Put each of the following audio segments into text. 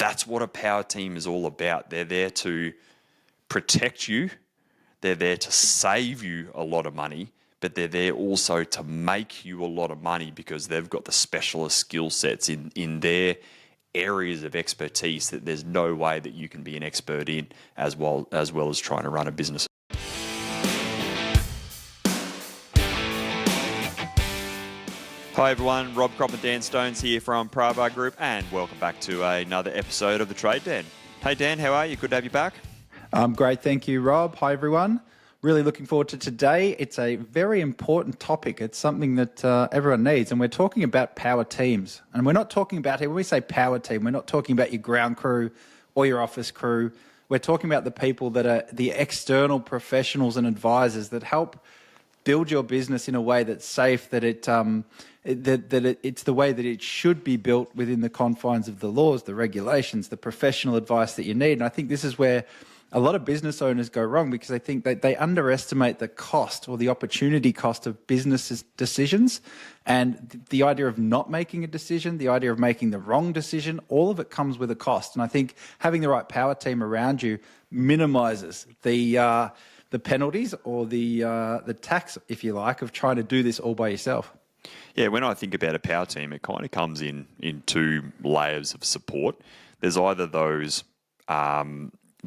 that's what a power team is all about. They're there to protect you. They're there to save you a lot of money, but they're there also to make you a lot of money because they've got the specialist skill sets in their areas of expertise that there's no way that you can be an expert in as well as trying to run a business. Hi everyone, Rob Crop and Dan Stones here from Pravar Group, and welcome back to another episode of The Trade Den. Hey Dan, how are you? Good to have you back. I'm great, thank you, Rob. Hi everyone. Really looking forward to today. It's a very important topic. It's something that everyone needs, and we're talking about power teams. And we're not talking about, when we say power team, we're not talking about your ground crew or your office crew. We're talking about the people that are the external professionals and advisors that help build your business in a way that's safe, that it's the way that it should be built within the confines of the laws, the regulations, the professional advice that you need. And I think this is where a lot of business owners go wrong, because they think that they underestimate the cost or the opportunity cost of business decisions, and the idea of not making a decision, the idea of making the wrong decision, all of it comes with a cost. And I think having the right power team around you minimizes the penalties or the tax, if you like, of trying to do this all by yourself. Yeah, when I think about a power team, it kind of comes in two layers of support. There's either those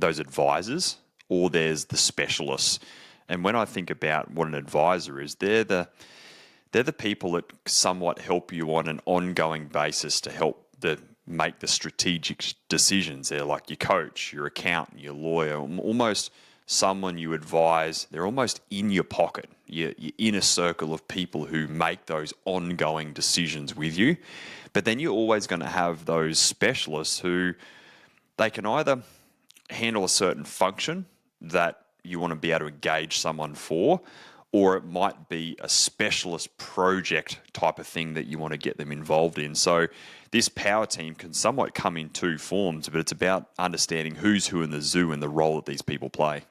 advisors, or there's the specialists. And when I think about what an advisor is, they're the people that somewhat help you on an ongoing basis to help make the strategic decisions. They're like your coach, your accountant, your lawyer, almost someone you advise. They're almost in your pocket, your inner circle of people who make those ongoing decisions with you. But then you're always going to have those specialists who they can either handle a certain function that you want to be able to engage someone for, or it might be a specialist project type of thing that you want to get them involved in. So this power team can somewhat come in two forms, but it's about understanding who's who in the zoo and the role that these people play.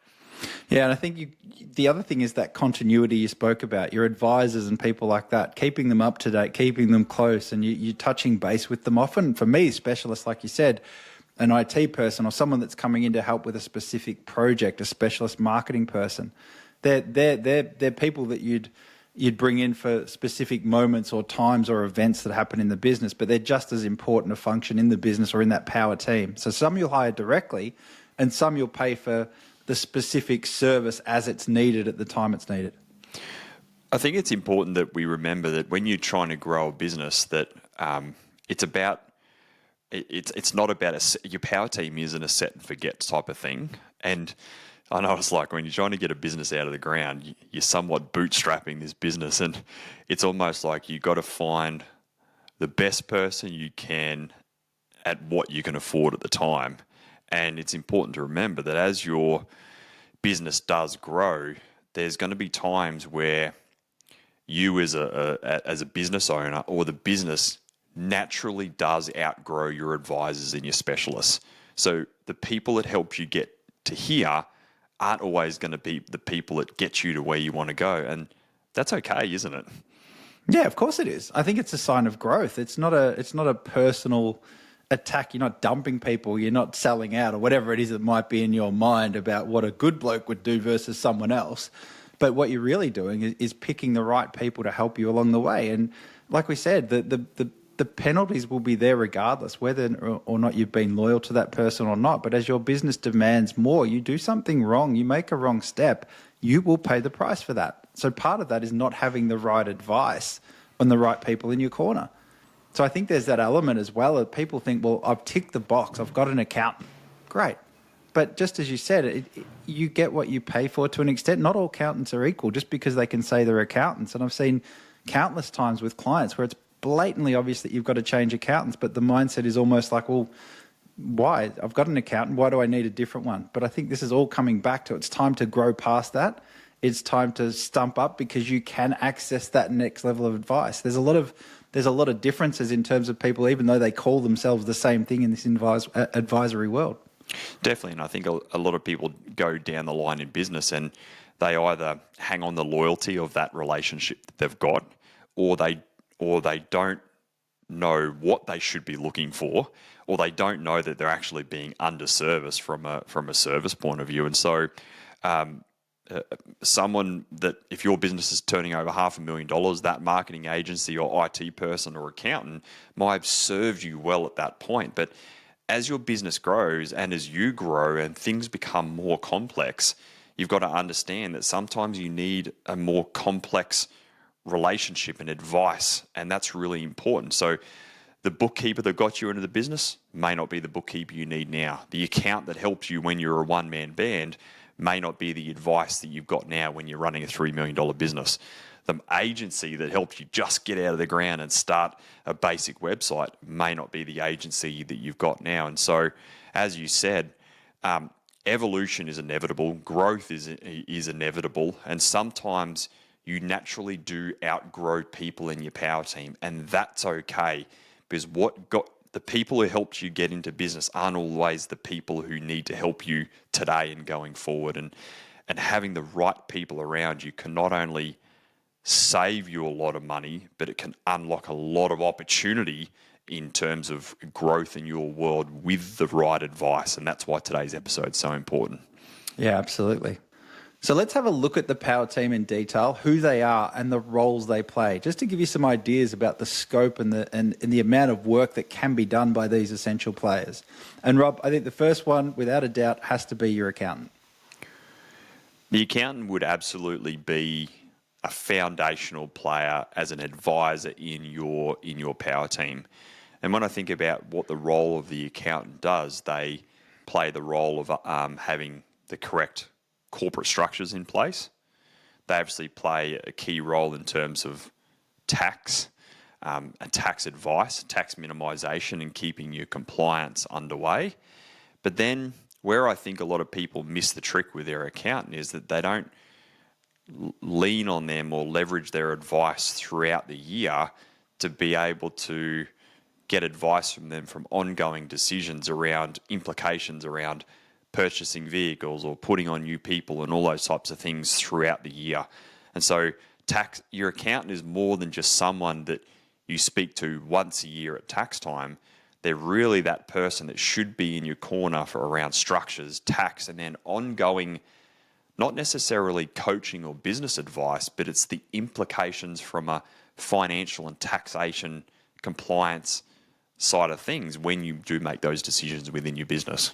Yeah, and I think the other thing is that continuity you spoke about, your advisors and people like that, keeping them up to date, keeping them close, and you're touching base with them often. For me, specialists, like you said, an IT person or someone that's coming in to help with a specific project, a specialist marketing person, they're people that you'd bring in for specific moments or times or events that happen in the business, but they're just as important a function in the business or in that power team. So some you'll hire directly, and some you'll pay for the specific service as it's needed at the time it's needed. I think it's important that we remember that when you're trying to grow a business, that it's not about your power team isn't a set and forget type of thing. And I know it's like when you're trying to get a business out of the ground, you're somewhat bootstrapping this business, and it's almost like you've got to find the best person you can at what you can afford at the time. And it's important to remember that as your business does grow, there's going to be times where you as a business owner, or the business naturally does outgrow your advisors and your specialists. So the people that help you get to here aren't always going to be the people that get you to where you want to go. And that's okay, isn't it? Yeah, of course it is. I think it's a sign of growth. It's not a personal attack. You're not dumping people. You're not selling out, or whatever it is that might be in your mind about what a good bloke would do versus someone else. But what you're really doing is picking the right people to help you along the way. And like we said, the penalties will be there regardless, whether or not you've been loyal to that person or not. But as your business demands more, you do something wrong, you make a wrong step, you will pay the price for that. So part of that is not having the right advice on the right people in your corner. So I think there's that element as well that people think, well, I've ticked the box, I've got an accountant. Great. But just as you said, you get what you pay for to an extent. Not all accountants are equal just because they can say they're accountants. And I've seen countless times with clients where it's blatantly obvious that you've got to change accountants, but the mindset is almost like, well, why? I've got an accountant, why do I need a different one? But I think this is all coming back to, it's time to grow past that. It's time to stump up, because you can access that next level of advice. There's a lot of differences in terms of people, even though they call themselves the same thing in this advisory world. Definitely, and I think a lot of people go down the line in business and they either hang on the loyalty of that relationship that they've got, or they don't know what they should be looking for, or they don't know that they're actually being underserviced from a service point of view. And so, someone that if your business is turning over $500,000, that marketing agency or IT person or accountant might have served you well at that point. But as your business grows and as you grow and things become more complex, you've got to understand that sometimes you need a more complex relationship and advice, and that's really important. So the bookkeeper that got you into the business may not be the bookkeeper you need now. The account that helped you when you're a one-man band may not be the advice that you've got now when you're running a $3 million business. The agency that helped you just get out of the ground and start a basic website may not be the agency that you've got now. And so, as you said, evolution is inevitable, growth is inevitable, and sometimes you naturally do outgrow people in your power team, and that's okay, because the people who helped you get into business aren't always the people who need to help you today and going forward. And having the right people around you can not only save you a lot of money, but it can unlock a lot of opportunity in terms of growth in your world with the right advice. And that's why today's episode is so important. Yeah, absolutely. So let's have a look at the power team in detail, who they are and the roles they play, just to give you some ideas about the scope and the amount of work that can be done by these essential players. And Rob, I think the first one, without a doubt, has to be your accountant. The accountant would absolutely be a foundational player as an advisor in your power team. And when I think about what the role of the accountant does, they play the role of having the correct corporate structures in place. They obviously play a key role in terms of tax, and tax advice, tax minimisation, and keeping your compliance underway. But then where I think a lot of people miss the trick with their accountant is that they don't lean on them or leverage their advice throughout the year to be able to get advice from them from ongoing decisions around implications around purchasing vehicles or putting on new people and all those types of things throughout the year. And so your accountant is more than just someone that you speak to once a year at tax time. They're really that person that should be in your corner for around structures, tax, and then ongoing, not necessarily coaching or business advice, but it's the implications from a financial and taxation compliance side of things when you do make those decisions within your business.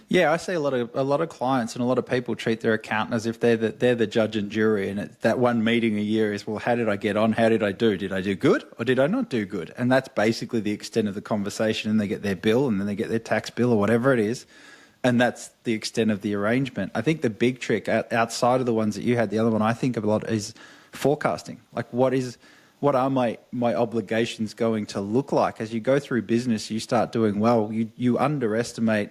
Yeah, I see a lot of clients and a lot of people treat their accountant as if they're the judge and jury, and that one meeting a year is, well, how did I get on? How did I do? Did I do good or did I not do good? And that's basically the extent of the conversation. And they get their bill, and then they get their tax bill or whatever it is, and that's the extent of the arrangement. I think the big trick outside of the ones that you had, the other one I think of a lot is forecasting. Like, what are my obligations going to look like as you go through business? You start doing well. You underestimate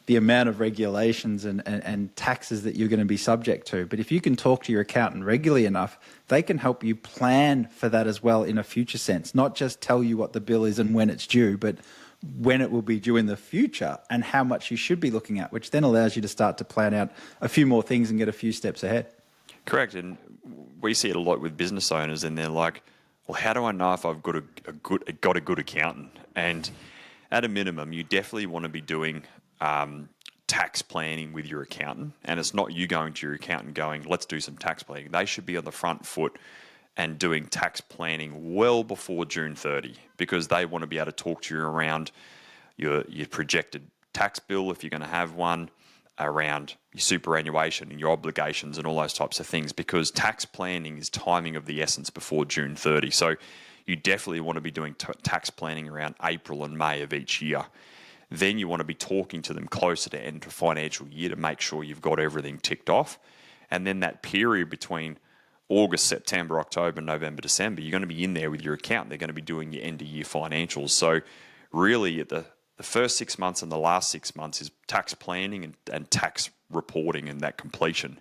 the amount of regulations and taxes that you're going to be subject to. But if you can talk to your accountant regularly enough, they can help you plan for that as well in a future sense, not just tell you what the bill is and when it's due, but when it will be due in the future and how much you should be looking at, which then allows you to start to plan out a few more things and get a few steps ahead. Correct. And we see it a lot with business owners, and they're like, well, how do I know if I've got a good accountant? And at a minimum, you definitely want to be doing tax planning with your accountant. And it's not you going to your accountant going, let's do some tax planning. They should be on the front foot and doing tax planning well before June 30, because they want to be able to talk to you around your projected tax bill, if you're going to have one, around your superannuation and your obligations and all those types of things, because tax planning is timing of the essence before June 30. So you definitely want to be doing tax planning around April and May of each year. Then you want to be talking to them closer to end of financial year to make sure you've got everything ticked off. And then that period between August, September, October, November, December, you're going to be in there with your accountant. They're going to be doing your end of year financials. So really at the first 6 months and the last 6 months is tax planning and tax reporting and that completion.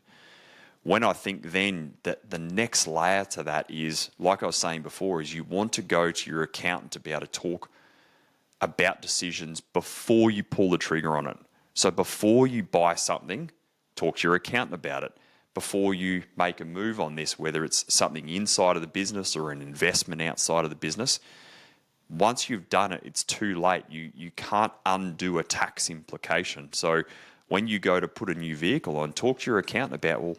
When I think then that the next layer to that is, like I was saying before, is you want to go to your accountant to be able to talk about decisions before you pull the trigger on it. So before you buy something, talk to your accountant about it. Before you make a move on this, whether it's something inside of the business or an investment outside of the business, once you've done it, it's too late. You can't undo a tax implication. So when you go to put a new vehicle on, talk to your accountant about, well,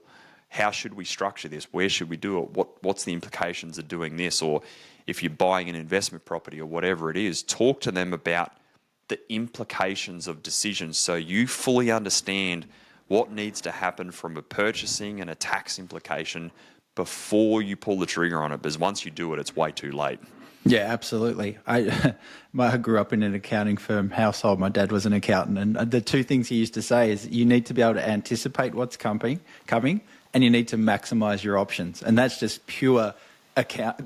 how should we structure this? Where should we do it? What's the implications of doing this? Or if you're buying an investment property or whatever it is, talk to them about the implications of decisions so you fully understand what needs to happen from a purchasing and a tax implication before you pull the trigger on it. Because once you do it, it's way too late. Yeah, absolutely. I grew up in an accounting firm household. My dad was an accountant, and the two things he used to say is you need to be able to anticipate what's coming, and you need to maximize your options. And that's just pure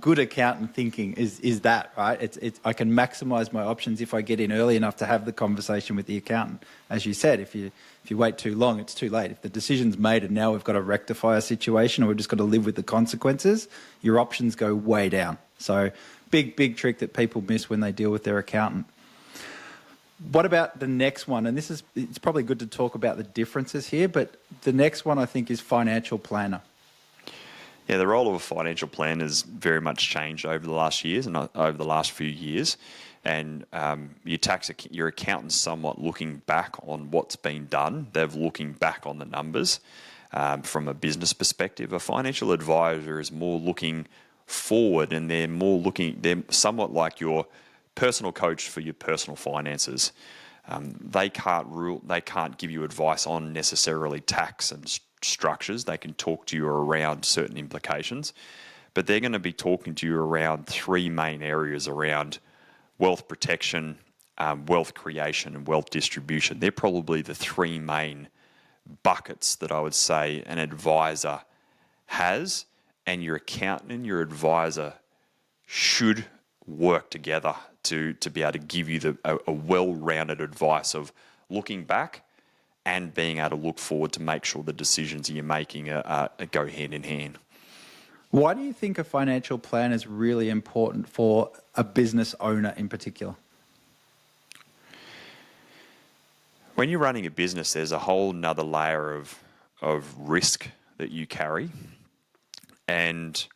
good accountant thinking is that, right? It's I can maximize my options if I get in early enough to have the conversation with the accountant. As you said, if you wait too long, it's too late. If the decision's made and now we've got to rectify a situation or we've just got to live with the consequences, your options go way down. So big trick that people miss when they deal with their accountant. What about the next one? And it's probably good to talk about the differences here, but the next one I think is financial planner. Yeah, the role of a financial planner has very much changed over the last years and over the last few years. And your accountant's somewhat looking back on what's been done. They're looking back on the numbers from a business perspective. A financial advisor is more looking forward, and they're somewhat like your personal coach for your personal finances. They can't give you advice on necessarily tax and structures. They can talk to you around certain implications, but they're going to be talking to you around three main areas around wealth protection, wealth creation, and wealth distribution. They're probably the three main buckets that I would say an advisor has, and your accountant and your advisor should work together to be able to give you a well-rounded advice of looking back and being able to look forward to make sure the decisions you're making go hand in hand. Why do you think a financial plan is really important for a business owner in particular? When you're running a business, there's a whole nother layer of risk that you carry. And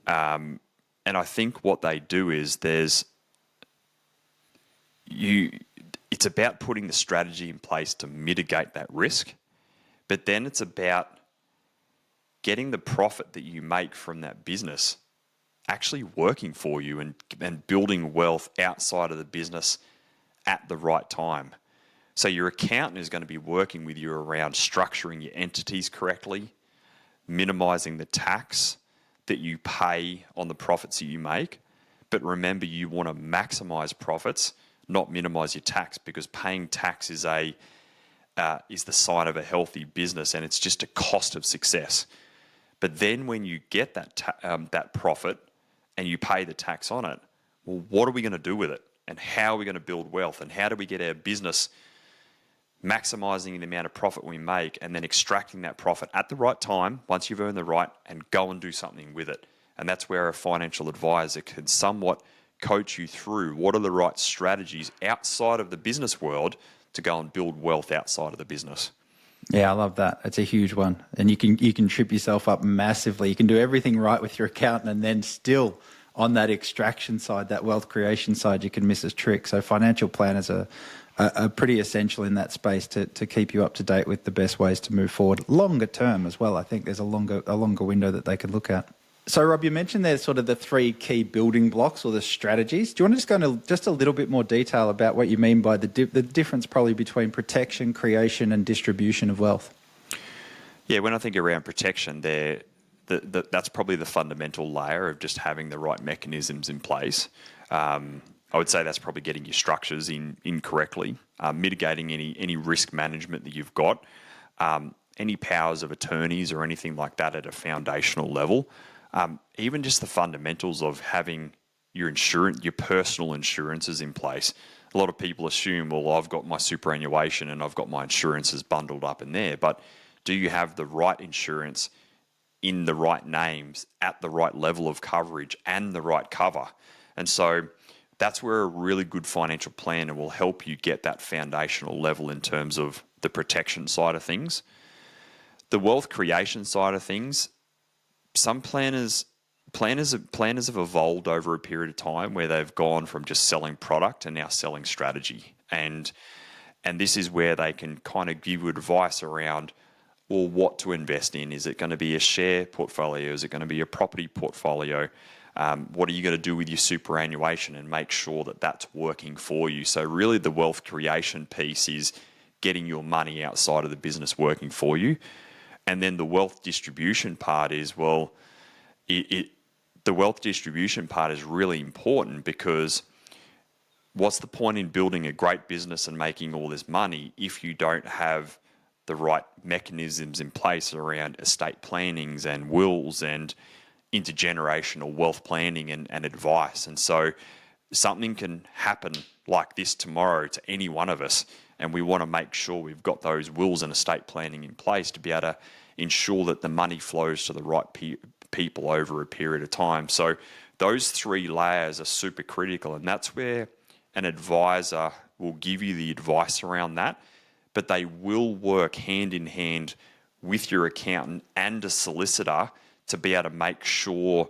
I think what they do is it's about putting the strategy in place to mitigate that risk, but then it's about getting the profit that you make from that business actually working for you and building wealth outside of the business at the right time. So your accountant is going to be working with you around structuring your entities correctly, minimizing the tax that you pay on the profits that you make. But remember, you want to maximize profits, not minimize your tax, because paying tax is the sign of a healthy business, and it's just a cost of success. But then when you get that profit and you pay the tax on it, well, what are we going to do with it? And how are we going to build wealth? And how do we get our business maximizing the amount of profit we make and then extracting that profit at the right time once you've earned the right and go and do something with it? And that's where a financial advisor can somewhat coach you through what are the right strategies outside of the business world to go and build wealth outside of the business. Yeah, I love that. It's a huge one. And you can trip yourself up massively. You can do everything right with your accountant and then still on that extraction side, that wealth creation side, you can miss a trick. So financial planners are pretty essential in that space to keep you up to date with the best ways to move forward. Longer term as well. I think there's a longer window that they could look at. So, Rob, you mentioned there's sort of the three key building blocks or the strategies. Do you want to just go into just a little bit more detail about what you mean by the difference probably between protection, creation and distribution of wealth? Yeah, when I think around protection, that's probably the fundamental layer of just having the right mechanisms in place. I would say that's probably getting your structures in correctly, mitigating any risk management that you've got, any powers of attorneys or anything like that at a foundational level. Even just the fundamentals of having your personal insurances in place. A lot of people assume, well, I've got my superannuation and I've got my insurances bundled up in there, but do you have the right insurance in the right names at the right level of coverage and the right cover? And so that's where a really good financial planner will help you get that foundational level in terms of the protection side of things. The wealth creation side of things, some planners planners have evolved over a period of time where they've gone from just selling product and now selling strategy. And this is where they can kind of give you advice around, well, what to invest in. Is it going to be a share portfolio? Is it going to be a property portfolio? What are you going to do with your superannuation, and make sure that that's working for you? So really the wealth creation piece is getting your money outside of the business working for you. And then the wealth distribution part is, well, the wealth distribution part is really important, because what's the point in building a great business and making all this money if you don't have the right mechanisms in place around estate plannings and wills and intergenerational wealth planning and advice? And so something can happen like this tomorrow to any one of us, and we want to make sure we've got those wills and estate planning in place to be able to ensure that the money flows to the right people over a period of time. So those three layers are super critical, and that's where an advisor will give you the advice around that, but they will work hand in hand with your accountant and a solicitor to be able to make sure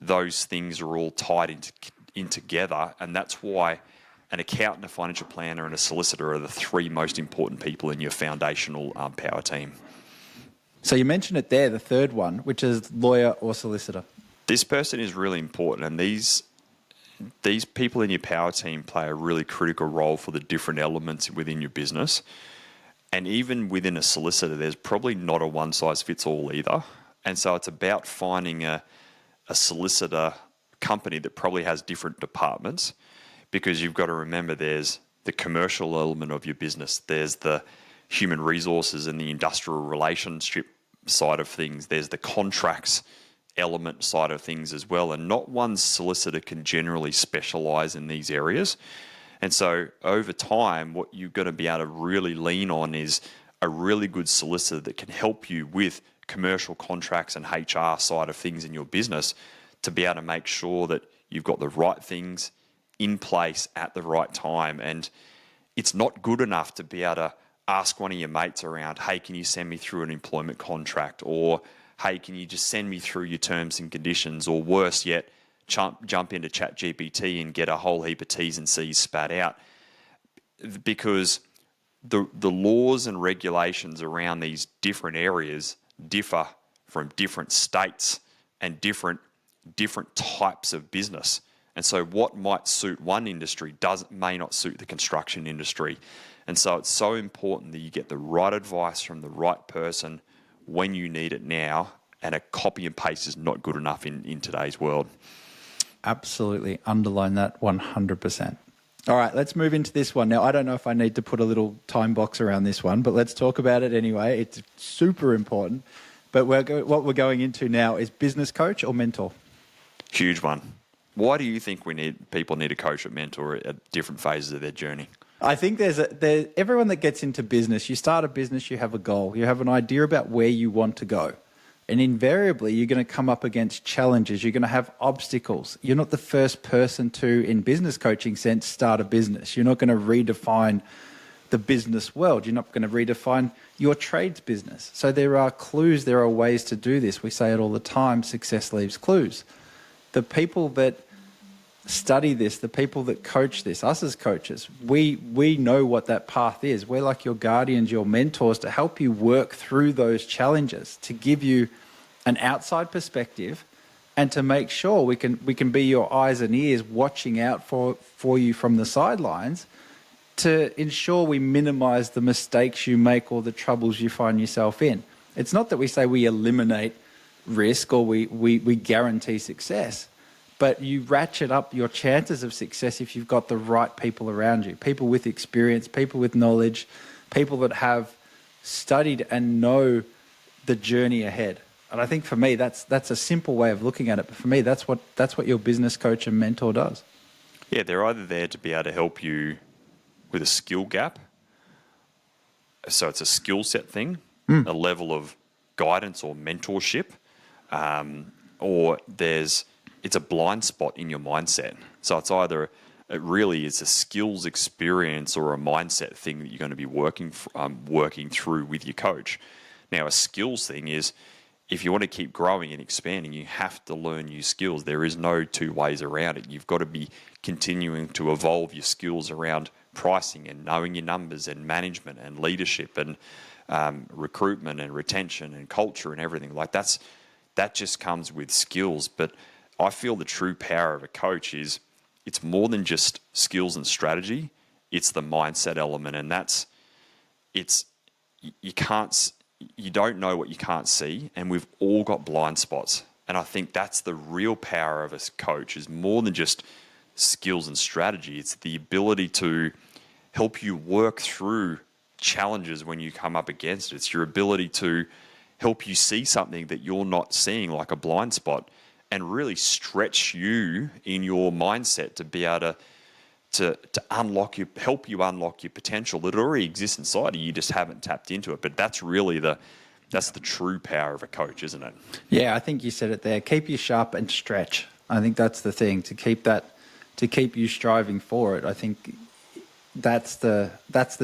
those things are all tied in together. And that's why an accountant, a financial planner, and a solicitor are the three most important people in your foundational power team. So you mentioned it there, the third one, which is lawyer or solicitor. This person is really important, and these people in your power team play a really critical role for the different elements within your business. And even within a solicitor, there's probably not a one-size-fits-all either. And so it's about finding a solicitor company that probably has different departments, because you've got to remember there's the commercial element of your business, there's the human resources and the industrial relationship side of things, there's the contracts element side of things as well. And not one solicitor can generally specialize in these areas. And so over time, what you're going to be able to really lean on is a really good solicitor that can help you with commercial contracts and HR side of things in your business, to be able to make sure that you've got the right things in place at the right time. And it's not good enough to be able to ask one of your mates around, hey, can you send me through an employment contract? Or, hey, can you just send me through your terms and conditions? Or worse yet, jump into ChatGPT and get a whole heap of T's and C's spat out. Because the laws and regulations around these different areas differ from different states and different types of business. And so what might suit one industry may not suit the construction industry. And so it's so important that you get the right advice from the right person when you need it now, and a copy and paste is not good enough in today's world. Absolutely. Underline that 100%. All right, let's move into this one. Now, I don't know if I need to put a little time box around this one, but let's talk about it anyway. It's super important. But what we're going into now is business coach or mentor. Huge one. Why do you think people need a coach or mentor at different phases of their journey? I think there's everyone that gets into business, you start a business, you have a goal, you have an idea about where you want to go. And invariably, you're going to come up against challenges. You're going to have obstacles. You're not the first person to, in business coaching sense, start a business. You're not going to redefine the business world. You're not going to redefine your trades business. So there are clues, there are ways to do this. We say it all the time, success leaves clues. The people that study this, the people that coach this, us as coaches, we know what that path is. We're like your guardians, your mentors, to help you work through those challenges, to give you an outside perspective, and to make sure we can be your eyes and ears watching out for you from the sidelines, to ensure we minimize the mistakes you make or the troubles you find yourself in. It's not that we say we eliminate risk or we guarantee success, but you ratchet up your chances of success if you've got the right people around you, people with experience, people with knowledge, people that have studied and know the journey ahead. And I think for me, that's a simple way of looking at it. But for me, that's what your business coach and mentor does. Yeah, they're either there to be able to help you with a skill gap. So it's a skill set thing, a level of guidance or mentorship, or it's a blind spot in your mindset. So it's either it really is a skills experience or a mindset thing that you're going to be working through with your coach. Now, a skills thing is if you want to keep growing and expanding, you have to learn new skills. There is no two ways around it. You've got to be continuing to evolve your skills around pricing and knowing your numbers and management and leadership and recruitment and retention and culture and everything. That just comes with skills. But I feel the true power of a coach is it's more than just skills and strategy. It's the mindset element, and you don't know what you can't see, and we've all got blind spots. And I think that's the real power of a coach, is more than just skills and strategy. It's the ability to help you work through challenges when you come up against it. It's your ability to help you see something that you're not seeing, like a blind spot, and really stretch you in your mindset to be able to help you unlock your potential that already exists inside you. You just haven't tapped into it. But that's really that's the true power of a coach, isn't it? Yeah, I think you said it there. Keep you sharp and stretch. I think that's the thing, to keep you striving for it. I think that's the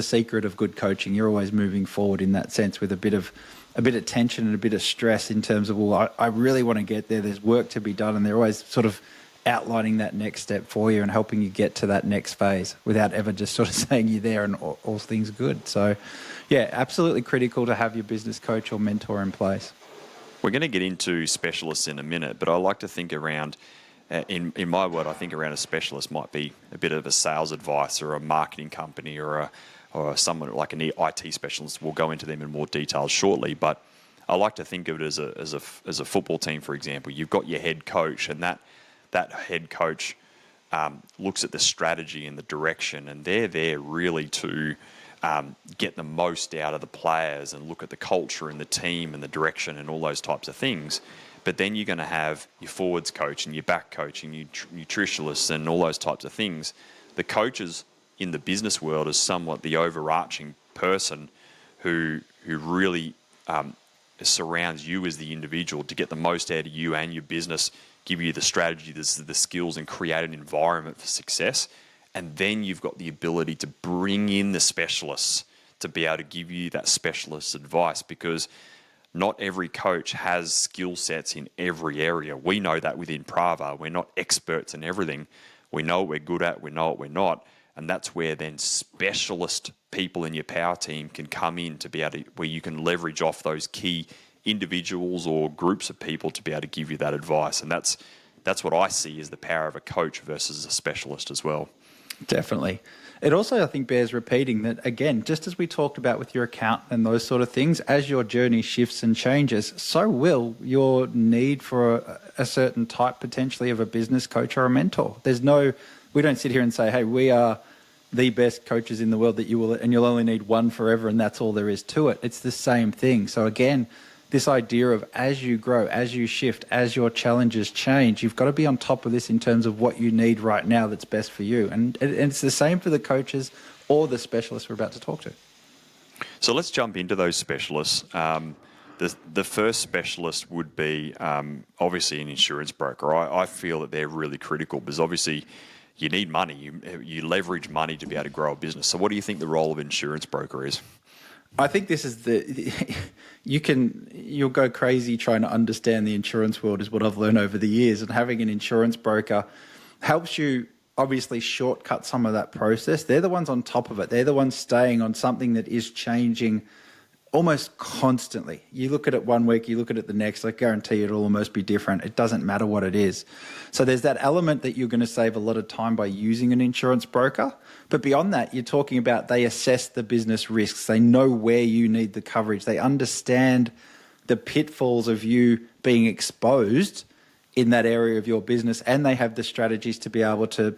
secret of good coaching. You're always moving forward in that sense, with a bit of tension and a bit of stress in terms of, well, I really want to get there. There's work to be done, and they're always sort of outlining that next step for you and helping you get to that next phase without ever just sort of saying you're there and all things good. So, yeah, absolutely critical to have your business coach or mentor in place. We're going to get into specialists in a minute, but I like to think around, in my world, I think around a specialist might be a bit of a sales advice or a marketing company or someone like an IT specialist. We'll go into them in more detail shortly, but I like to think of it as a football team, for example. You've got your head coach, and that head coach looks at the strategy and the direction, and they're there really to get the most out of the players and look at the culture and the team and the direction and all those types of things. But then you're going to have your forwards coach and your back coach and your nutritionists and all those types of things. The coaches in the business world is somewhat the overarching person who really surrounds you as the individual to get the most out of you and your business, give you the strategy, the skills, and create an environment for success. And then you've got the ability to bring in the specialists to be able to give you that specialist advice, because not every coach has skill sets in every area. We know that within Pravar. We're not experts in everything. We know what we're good at, we know what we're not. And that's where then specialist people in your power team can come in to be able to, where you can leverage off those key individuals or groups of people to be able to give you that advice. And that's what I see as the power of a coach versus a specialist as well. Definitely. It also, I think, bears repeating that, again, just as we talked about with your account and those sort of things, as your journey shifts and changes, so will your need for a certain type potentially of a business coach or a mentor. We don't sit here and say, hey, we are the best coaches in the world that you'll only need one forever, and that's all there is to it. It's the same thing. So again, this idea of, as you grow, as you shift, as your challenges change, you've got to be on top of this in terms of what you need right now that's best for you. And it's the same for the coaches or the specialists we're about to talk to. So let's jump into those specialists. The first specialist would be obviously an insurance broker. I feel that they're really critical, because obviously you need money. You leverage money to be able to grow a business. So what do you think the role of an insurance broker is? I think this is you'll go crazy trying to understand the insurance world, is what I've learned over the years. And having an insurance broker helps you obviously shortcut some of that process. They're the ones on top of it. They're the ones staying on something that is changing almost constantly. You look at it one week, you look at it the next, I guarantee it'll almost be different. It doesn't matter what it is. So there's that element that you're going to save a lot of time by using an insurance broker. But beyond that, you're talking about, they assess the business risks. They know where you need the coverage. They understand the pitfalls of you being exposed in that area of your business, and they have the strategies to be able to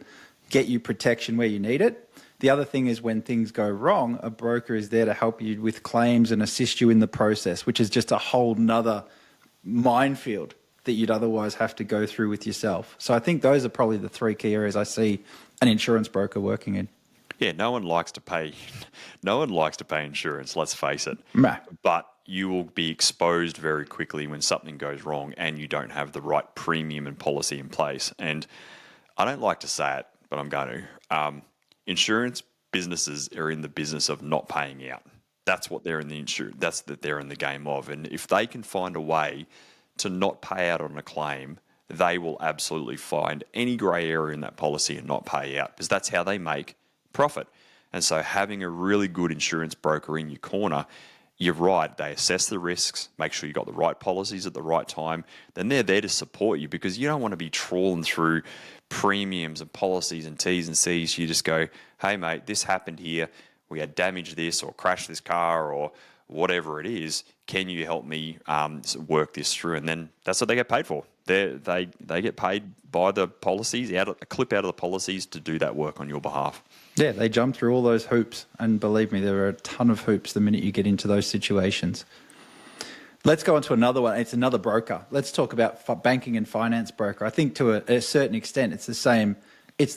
get you protection where you need it. The other thing is, when things go wrong, a broker is there to help you with claims and assist you in the process, which is just a whole nother minefield that you'd otherwise have to go through with yourself. So I think those are probably the three key areas I see an insurance broker working in. Yeah, no one likes to pay insurance, let's face it. Nah. But you will be exposed very quickly when something goes wrong and you don't have the right premium and policy in place. And I don't like to say it, but I'm going to. Insurance businesses are in the business of not paying out. that's what they're in the that's that they're in the game of. And if they can find a way to not pay out on a claim, they will absolutely find any grey area in that policy and not pay out, because that's how they make profit. And so having a really good insurance broker in your corner, you're right, they assess the risks, make sure you got the right policies at the right time, then they're there to support you, because you don't want to be trawling through premiums and policies and T's and C's. You just go, hey mate, this happened here, we had damage this or crashed this car or whatever it is, can you help me work this through? And then that's what they get paid for. They get paid by the policies, a clip out of the policies, to do that work on your behalf. Yeah, they jump through all those hoops. And believe me, there are a ton of hoops the minute you get into those situations. Let's go on to another one. It's another broker. Let's talk about banking and finance broker. I think to a certain extent, it's the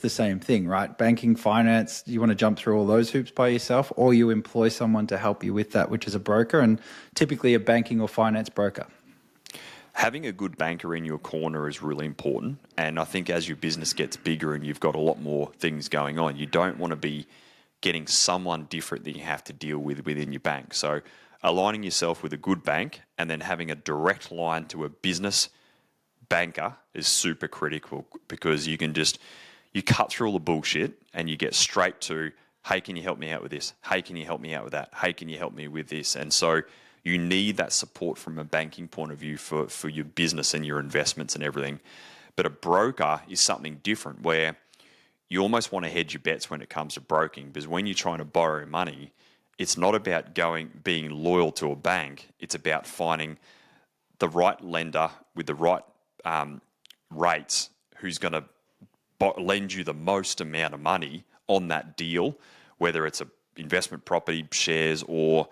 same thing, right? Banking, finance, you want to jump through all those hoops by yourself, or you employ someone to help you with that, which is a broker, and typically a banking or finance broker. Having a good banker in your corner is really important. And I think as your business gets bigger and you've got a lot more things going on, you don't want to be getting someone different that you have to deal with within your bank. So aligning yourself with a good bank and then having a direct line to a business banker is super critical, because you cut through all the bullshit and you get straight to, hey, can you help me out with this? Hey, can you help me out with that? Hey, can you help me with this? And so you need that support from a banking point of view for your business and your investments and everything. But a broker is something different, where you almost want to hedge your bets when it comes to broking, because when you're trying to borrow money, it's not about being loyal to a bank. It's about finding the right lender with the right rates, who's going to lend you the most amount of money on that deal, whether it's a investment property, shares, or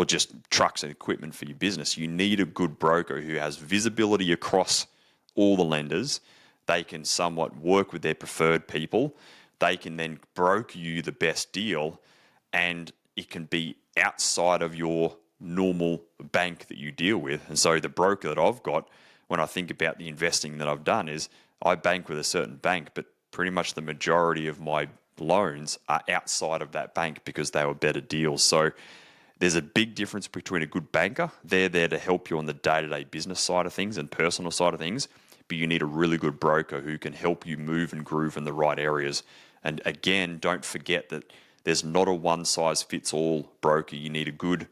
just trucks and equipment for your business. You need a good broker who has visibility across all the lenders. They can somewhat work with their preferred people. They can then broker you the best deal, and it can be outside of your normal bank that you deal with. And so the broker that I've got, when I think about the investing that I've done, is I bank with a certain bank, but pretty much the majority of my loans are outside of that bank because they were better deals. So there's a big difference between a good banker. They're there to help you on the day-to-day business side of things and personal side of things, but you need a really good broker who can help you move and groove in the right areas. And again, don't forget that there's not a one-size-fits-all broker. You need a good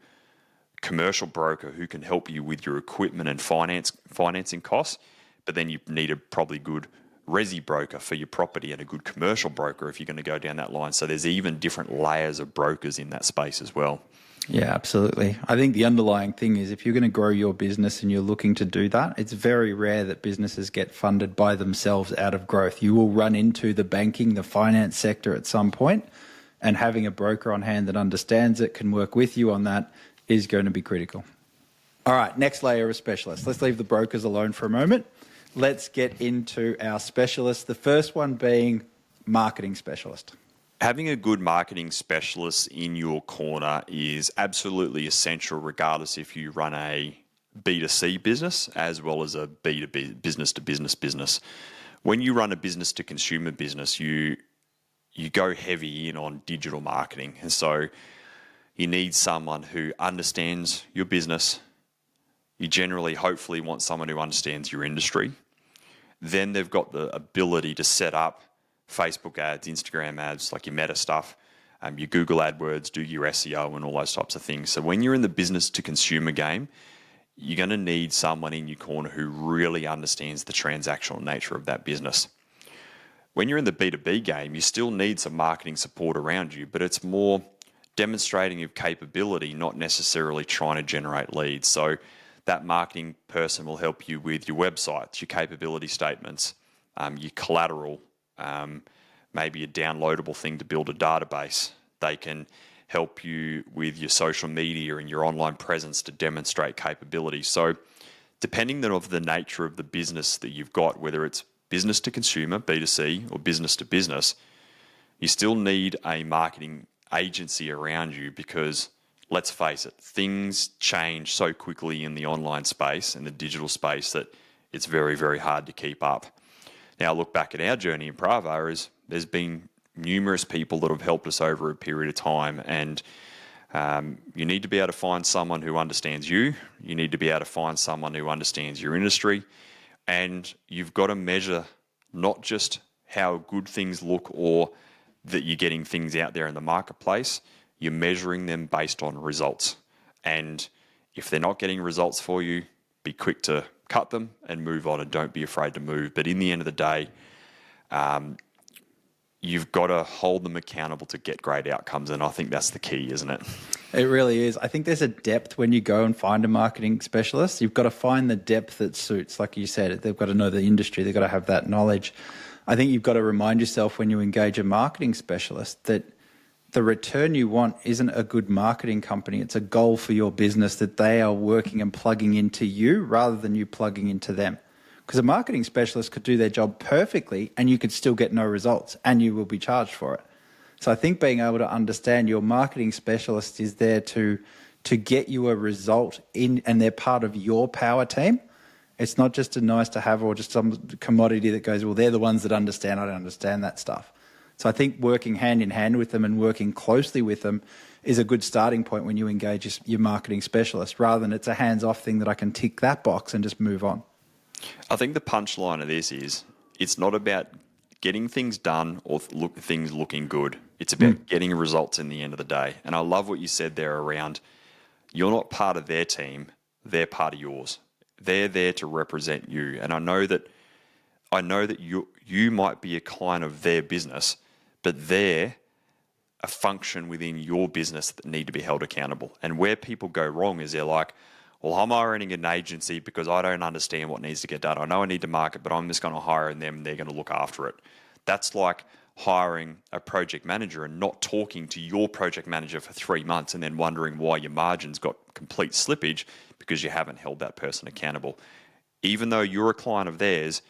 commercial broker who can help you with your equipment and financing costs, but then you need a probably good resi broker for your property and a good commercial broker if you're going to go down that line. So there's even different layers of brokers in that space as well. Yeah, absolutely. I think the underlying thing is, if you're going to grow your business and you're looking to do that, it's very rare that businesses get funded by themselves out of growth. You will run into the banking, the finance sector at some point, and having a broker on hand that understands it, can work with you on that, is going to be critical. All right, next layer of specialists. Let's leave the brokers alone for a moment. Let's get into our specialists. The first one being marketing specialist. Having a good marketing specialist in your corner is absolutely essential, regardless if you run a B2C business as well as a B2B, business to business business. When you run a business to consumer business, you go heavy in on digital marketing. And so you need someone who understands your business. You generally, hopefully, want someone who understands your industry. Then they've got the ability to set up Facebook ads, Instagram ads, like your Meta stuff, your Google AdWords, do your SEO and all those types of things. So when you're in the business to consumer game, you're going to need someone in your corner who really understands the transactional nature of that business. When you're in the B2B game, you still need some marketing support around you, but it's more demonstrating your capability, not necessarily trying to generate leads. So that marketing person will help you with your websites, your capability statements, your collateral, maybe a downloadable thing to build a database. They can help you with your social media and your online presence to demonstrate capability. So depending on the nature of the business that you've got, whether it's business to consumer, B2C, or business to business, you still need a marketing agency around you, because let's face it, things change so quickly in the online space and the digital space that it's very, very hard to keep up. Now, look back at our journey in Pravar, there's been numerous people that have helped us over a period of time, and You need to be able to find someone who understands you. You need to be able to find someone who understands your industry. And you've got to measure not just how good things look or that you're getting things out there in the marketplace, you're measuring them based on results. And if they're not getting results for you, be quick to cut them and move on, and don't be afraid to move. But in the end of the day, you've got to hold them accountable to get great outcomes. And I think that's the key, isn't it? It really is. I think there's a depth when you go and find a marketing specialist. You've got to find the depth that suits. Like you said, they've got to know the industry. They've got to have that knowledge. I think you've got to remind yourself when you engage a marketing specialist that the return you want isn't a good marketing company. It's a goal for your business that they are working and plugging into you rather than you plugging into them. Because a marketing specialist could do their job perfectly and you could still get no results and you will be charged for it. So I think being able to understand your marketing specialist is there to get you a result in, and they're part of your power team. It's not just a nice to have or just some commodity that goes, well, they're the ones that understand. I don't understand that stuff. So I think working hand in hand with them and working closely with them is a good starting point when you engage your marketing specialist, rather than it's a hands-off thing that I can tick that box and just move on. I think the punchline of this is it's not about getting things done or things looking good. It's about getting results in the end of the day. And I love what you said there around you're not part of their team, they're part of yours. They're there to represent you. And I know that you might be a client of their business, but they're a function within your business that need to be held accountable. And where people go wrong is they're like, well, I'm hiring an agency because I don't understand what needs to get done. I know I need to market, but I'm just going to hire them and they're going to look after it. That's like hiring a project manager and not talking to your project manager for 3 months and then wondering why your margins got complete slippage because you haven't held that person accountable. Even though you're a client of theirs,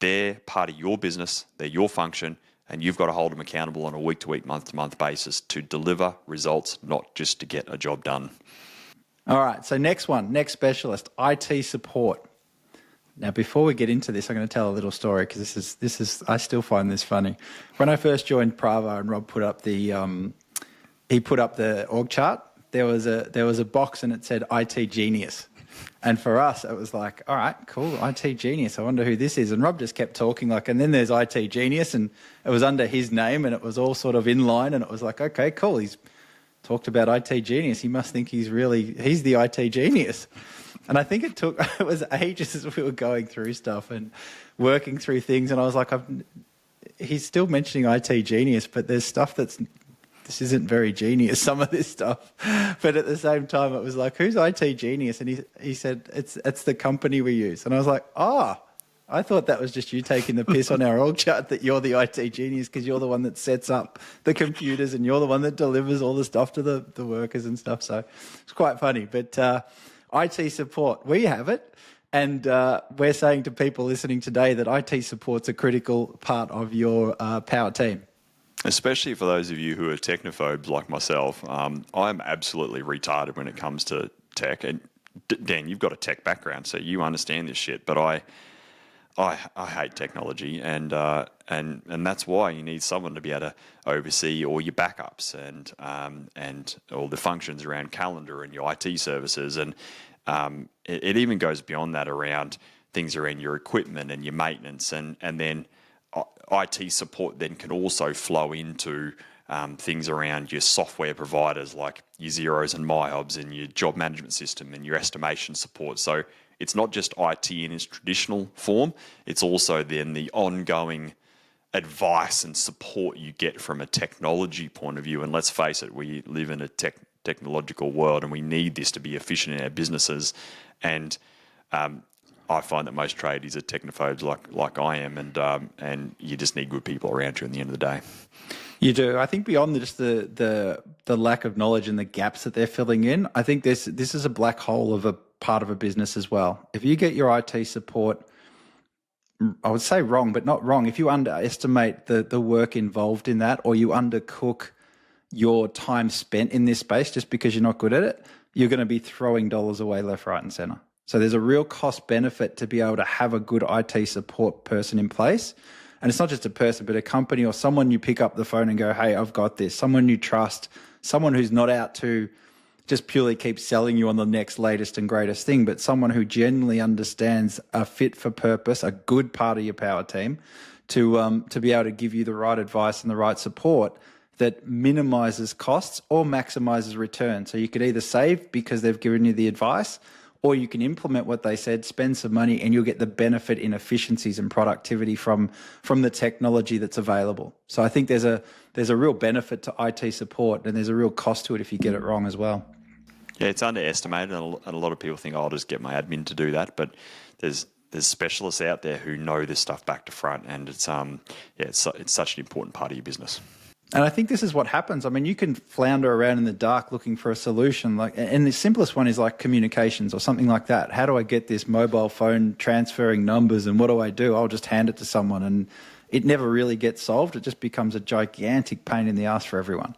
they're part of your business, they're your function, and you've got to hold them accountable on a week-to-week, month-to-month basis to deliver results, not just to get a job done. All right, so next specialist, IT support. Now, before we get into this, I'm going to tell a little story because this is I still find this funny. When I first joined Pravar and Rob put up the org chart, there was a box and it said IT genius. And for us, it was like, all right, cool, IT genius. I wonder who this is. And Rob just kept talking and then there's IT genius, and it was under his name and it was all sort of in line, and it was like, okay, cool, he's talked about IT genius. He must think he's the IT genius. And I think it was ages as we were going through stuff and working through things. And I was like, he's still mentioning IT genius, but there's stuff this isn't very genius, some of this stuff. But at the same time, it was like, who's IT genius? And he said, it's the company we use. And I was like, I thought that was just you taking the piss on our org chart that you're the IT genius because you're the one that sets up the computers and you're the one that delivers all the stuff to the workers and stuff. So it's quite funny. But IT support, we have it. And we're saying to people listening today that IT support's a critical part of your power team. Especially for those of you who are technophobes like myself. I'm absolutely retarded when it comes to tech. And Dan, you've got a tech background, so you understand this shit. But I hate technology, and that's why you need someone to be able to oversee all your backups and all the functions around calendar and your IT services, and it even goes beyond that around things around your equipment and your maintenance, and then IT support then can also flow into things around your software providers like your Xeros and MyObs and your job management system and your estimation support. So it's not just IT in its traditional form, it's also then the ongoing advice and support you get from a technology point of view. And let's face it, we live in a technological world and we need this to be efficient in our businesses. And I find that most tradies are technophobes like I am, and you just need good people around you at the end of the day. You do. I think beyond just the lack of knowledge and the gaps that they're filling in, I think this is a black hole of a part of a business as well. If you get your IT support, I would say wrong, but not wrong. If you underestimate the work involved in that, or you undercook your time spent in this space just because you're not good at it, you're going to be throwing dollars away left, right, and center. So there's a real cost benefit to be able to have a good IT support person in place. And it's not just a person, but a company or someone you pick up the phone and go, hey, I've got this. Someone you trust, someone who's not out to just purely keep selling you on the next latest and greatest thing, but someone who genuinely understands a fit for purpose, a good part of your power team, to be able to give you the right advice and the right support that minimizes costs or maximizes return. So you could either save because they've given you the advice, or you can implement what they said, spend some money, and you'll get the benefit in efficiencies and productivity from the technology that's available. So I think there's a real benefit to IT support, and there's a real cost to it if you get it wrong as well. Yeah, it's underestimated, and a lot of people think, I'll just get my admin to do that. But there's specialists out there who know this stuff back to front, and it's such an important part of your business. And I think this is what happens. I mean, you can flounder around in the dark looking for a solution, and the simplest one is like communications or something like that. How do I get this mobile phone transferring numbers, and what do I do? I'll just hand it to someone, and it never really gets solved. It just becomes a gigantic pain in the ass for everyone.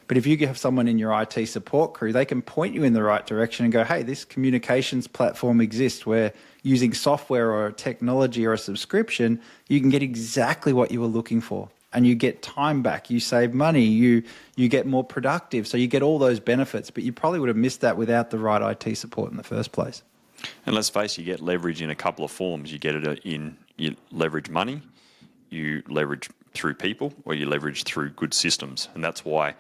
But if you have someone in your IT support crew, they can point you in the right direction and go, hey, this communications platform exists where using software or technology or a subscription, you can get exactly what you were looking for. And you get time back, you save money, you get more productive. So you get all those benefits, but you probably would have missed that without the right IT support in the first place. And let's face it, you get leverage in a couple of forms. You get it you leverage money, you leverage through people, or you leverage through good systems. And that's why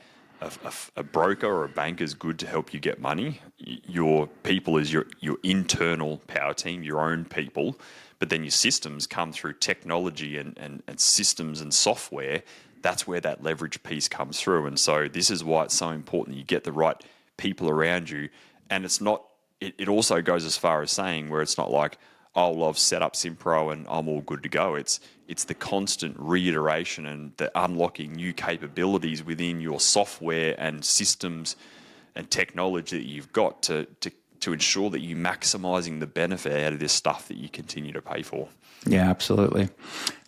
a broker or a banker is good to help you get money. Your people is your internal power team, your own people. But then your systems come through technology and systems and software. That's where that leverage piece comes through. And so this is why it's so important that you get the right people around you. And it's not, it also goes as far as saying where it's not like, oh, well, I've set up Simpro and I'm all good to go. It's the constant reiteration and the unlocking new capabilities within your software and systems and technology that you've got to ensure that you're maximising the benefit out of this stuff that you continue to pay for. Yeah, absolutely.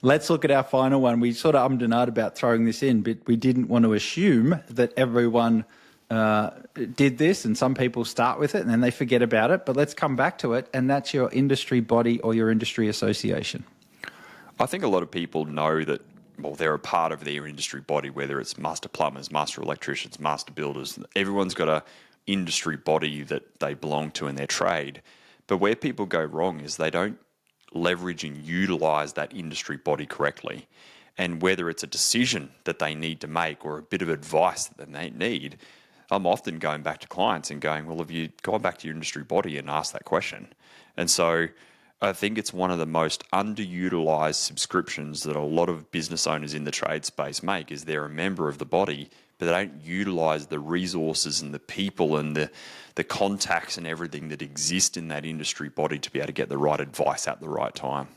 Let's look at our final one. We sort of ummed and ahed about throwing this in, but we didn't want to assume that everyone did this, and some people start with it and then they forget about it. But let's come back to it, and that's your industry body or your industry association. I think a lot of people know that, well, they're a part of their industry body, whether it's master plumbers, master electricians, master builders. Everyone's got a industry body that they belong to in their trade. But where people go wrong is they don't leverage and utilize that industry body correctly. And whether it's a decision that they need to make or a bit of advice that they need, I'm often going back to clients and going, well, have you gone back to your industry body and asked that question? And so I think it's one of the most underutilized subscriptions that a lot of business owners in the trade space make, is they're a member of the body, but they don't utilize the resources and the people and the contacts and everything that exist in that industry body to be able to get the right advice at the right time.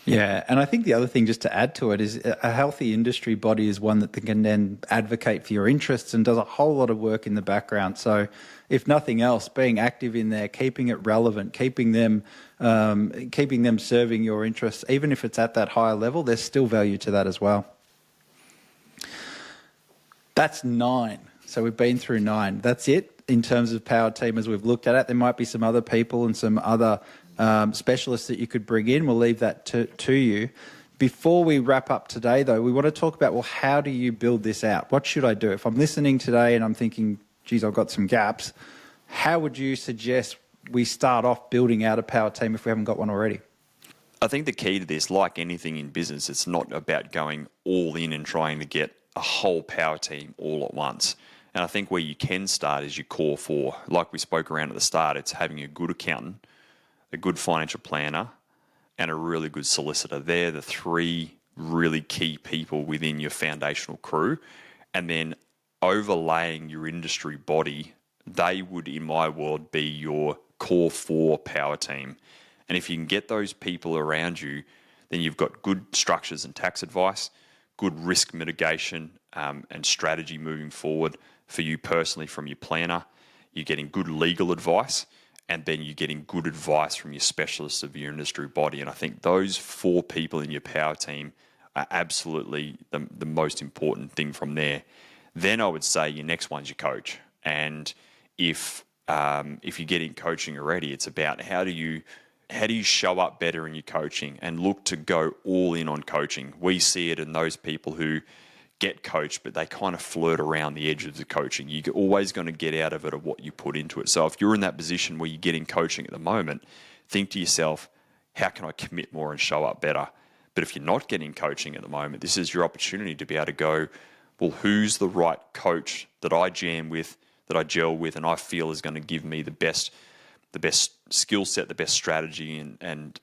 Yeah, and I think the other thing just to add to it is a healthy industry body is one that can then advocate for your interests and does a whole lot of work in the background. So if nothing else, being active in there, keeping it relevant, keeping them serving your interests, even if it's at that higher level, there's still value to that as well. That's 9. So we've been through 9. That's it in terms of power team as we've looked at it. There might be some other people and some other specialists that you could bring in. We'll leave that to you. Before we wrap up today, though, we want to talk about, well, how do you build this out? What should I do? If I'm listening today and I'm thinking, geez, I've got some gaps, how would you suggest we start off building out a power team if we haven't got one already? I think the key to this, like anything in business, it's not about going all in and trying to get a whole power team all at once. And I think where you can start is your core 4. Like we spoke around at the start, it's having a good accountant, a good financial planner, and a really good solicitor. They're the 3 really key people within your foundational crew. And then overlaying your industry body, they would, in my world, be your core 4 power team. And if you can get those people around you, then you've got good structures and tax advice, good risk mitigation and strategy moving forward for you personally from your planner. You're getting good legal advice, and then you're getting good advice from your specialists of your industry body. And I think those 4 people in your power team are absolutely the most important thing from there. Then I would say your next one's your coach. And if you're getting coaching already, it's about how do you show up better in your coaching and look to go all in on coaching. We see it in those people who get coached, but they kind of flirt around the edges of coaching. You're always going to get out of it of what you put into it. So if you're in that position where you're getting coaching at the moment, think to yourself, how can I commit more and show up better? But if you're not getting coaching at the moment, this is your opportunity to be able to go, well, who's the right coach that I jam with, that I gel with, and I feel is going to give me the best skill set, the best strategy, and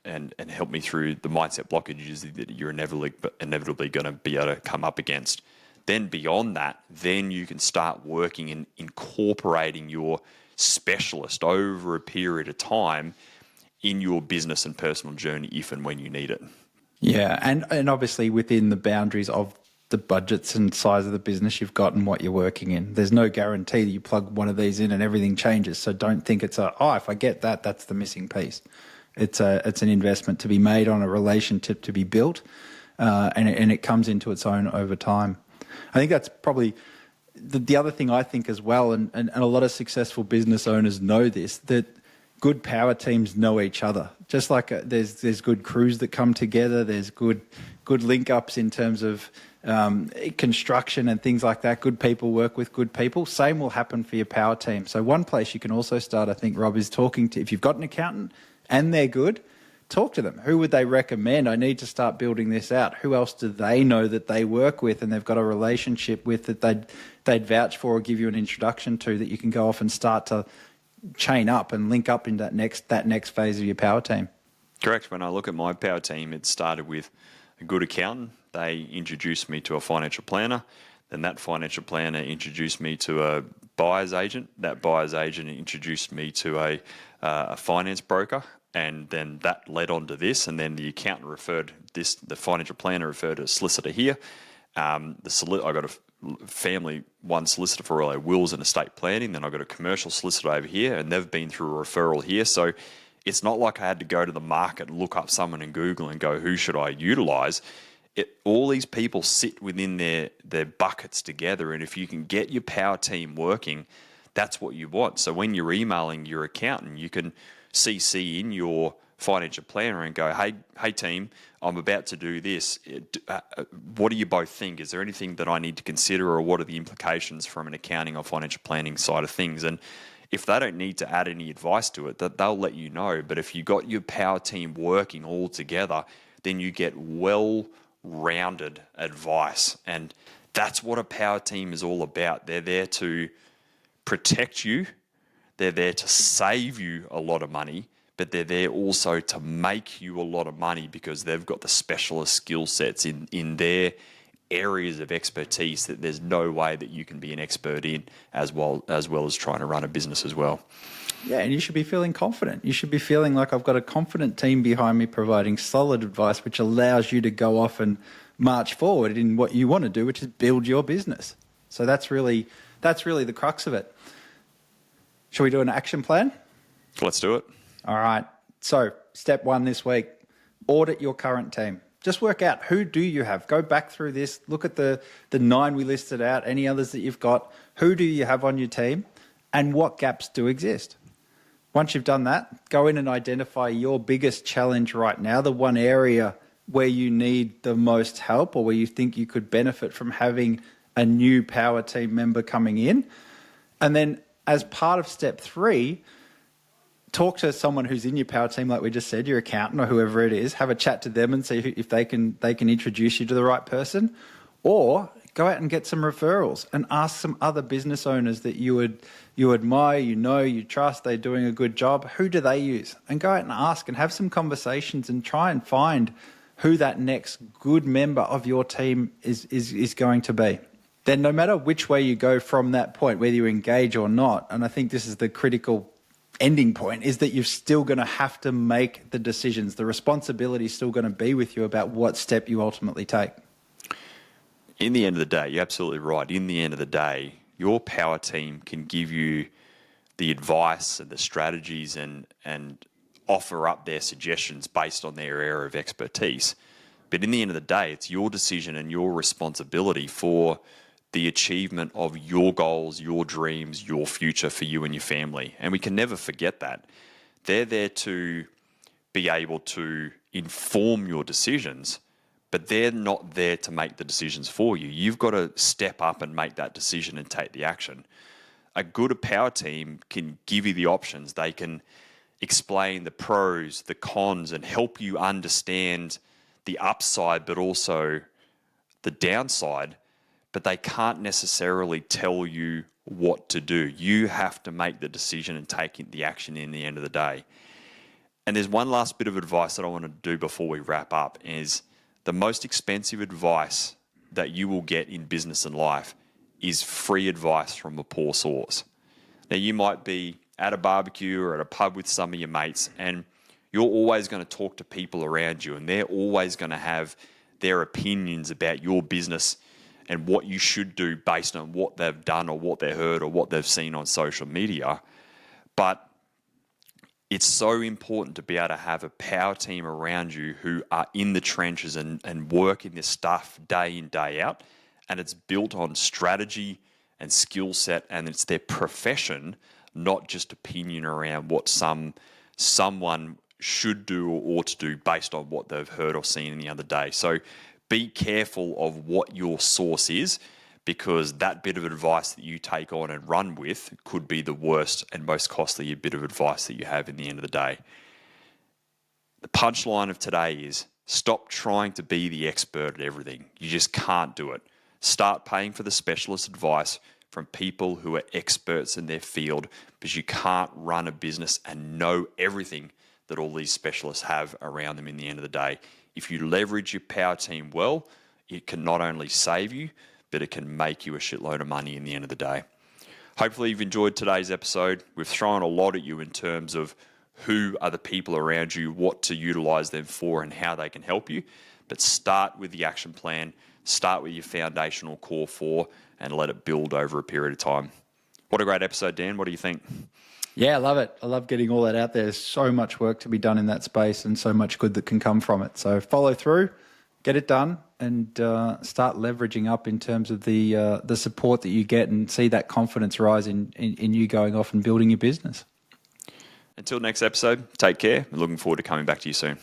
help me through the mindset blockages that you're inevitably going to be able to come up against. Then beyond that, then you can start working and incorporating your specialist over a period of time in your business and personal journey if and when you need it. Yeah, and obviously within the boundaries of the budgets and size of the business you've got and what you're working in. There's no guarantee that you plug one of these in and everything changes. So don't think it's if I get that, that's the missing piece. It's an investment to be made on a relationship to be built, and it comes into its own over time. I think that's probably the other thing I think as well, and a lot of successful business owners know this, that good power teams know each other. Just like there's good crews that come together, there's good link ups in terms of construction and things like that. Good people work with good people. Same will happen for your power team. So one place you can also start, I think, Rob, is talking to, if you've got an accountant and they're good, talk to them. Who would they recommend? I need to start building this out. Who else do they know that they work with and they've got a relationship with that they'd vouch for or give you an introduction to, that you can go off and start to chain up and link up in that next phase of your power team? Correct. When I look at my power team, it started with a good accountant. They introduced me to a financial planner. Then that financial planner introduced me to a buyer's agent. That buyer's agent introduced me to a finance broker. And then that led on to this. And then the accountant referred this, the financial planner referred a solicitor here. I got a family one solicitor for all our wills and estate planning. Then I got a commercial solicitor over here, and they've been through a referral here. So it's not like I had to go to the market and look up someone in Google and go, who should I utilize? All these people sit within their buckets together, and if you can get your power team working, that's what you want. So when you're emailing your accountant, you can CC in your financial planner and go, hey team, I'm about to do this. What do you both think? Is there anything that I need to consider, or what are the implications from an accounting or financial planning side of things? And if they don't need to add any advice to it, that they'll let you know. But if you got your power team working all together, then you get well-rounded advice. And that's what a power team is all about. They're there to protect you. They're there to save you a lot of money, but they're there also to make you a lot of money because they've got the specialist skill sets in their areas of expertise that there's no way that you can be an expert in, as well as trying to run a business as well. Yeah, and you should be feeling confident. You should be feeling like I've got a confident team behind me providing solid advice, which allows you to go off and march forward in what you want to do, which is build your business. So that's really the crux of it. Shall we do an action plan? Let's do it. All right. So step 1 this week, audit your current team. Just work out, who do you have? Go back through this, look at the 9 we listed out, any others that you've got. Who do you have on your team, and what gaps do exist? Once you've done that, go in and identify your biggest challenge right now, the one area where you need the most help or where you think you could benefit from having a new power team member coming in. And then as part of step 3, talk to someone who's in your power team, like we just said, your accountant or whoever it is. Have a chat to them and see if they can introduce you to the right person, or go out and get some referrals and ask some other business owners that you admire, you trust, they're doing a good job. Who do they use? And go out and ask and have some conversations and try and find who that next good member of your team is going to be. Then no matter which way you go from that point, whether you engage or not, and I think this is the critical ending point, is that you're still going to have to make the decisions. The responsibility is still going to be with you about what step you ultimately take. In the end of the day, you're absolutely right. In the end of the day, your power team can give you the advice and the strategies and offer up their suggestions based on their area of expertise. But in the end of the day, it's your decision and your responsibility for the achievement of your goals, your dreams, your future for you and your family. And we can never forget that. They're there to be able to inform your decisions, but they're not there to make the decisions for you. You've got to step up and make that decision and take the action. A good power team can give you the options. They can explain the pros, the cons, and help you understand the upside, but also the downside. But they can't necessarily tell you what to do. You have to make the decision and take the action in the end of the day. And there's one last bit of advice that I want to do before we wrap up is the most expensive advice that you will get in business and life is free advice from a poor source. Now, you might be at a barbecue or at a pub with some of your mates, and you're always going to talk to people around you, and they're always going to have their opinions about your business and what you should do based on what they've done or what they heard or what they've seen on social media. But it's so important to be able to have a power team around you who are in the trenches and working this stuff day in, day out. And it's built on strategy and skill set, and it's their profession, not just opinion around what someone should do or ought to do based on what they've heard or seen in the other day. So be careful of what your source is, because that bit of advice that you take on and run with could be the worst and most costly bit of advice that you have in the end of the day. The punchline of today is stop trying to be the expert at everything. You just can't do it. Start paying for the specialist advice from people who are experts in their field, because you can't run a business and know everything that all these specialists have around them in the end of the day. If you leverage your power team well, it can not only save you, but it can make you a shitload of money in the end of the day. Hopefully you've enjoyed today's episode. We've thrown a lot at you in terms of who are the people around you, what to utilize them for, and how they can help you. But start with the action plan, start with your foundational core four, and let it build over a period of time. What a great episode, Dan. What do you think? Yeah, I love it. I love getting all that out there. There's so much work to be done in that space and so much good that can come from it. So follow through, get it done, and start leveraging up in terms of the support that you get, and see that confidence rise in you going off and building your business. Until next episode, take care. I'm looking forward to coming back to you soon.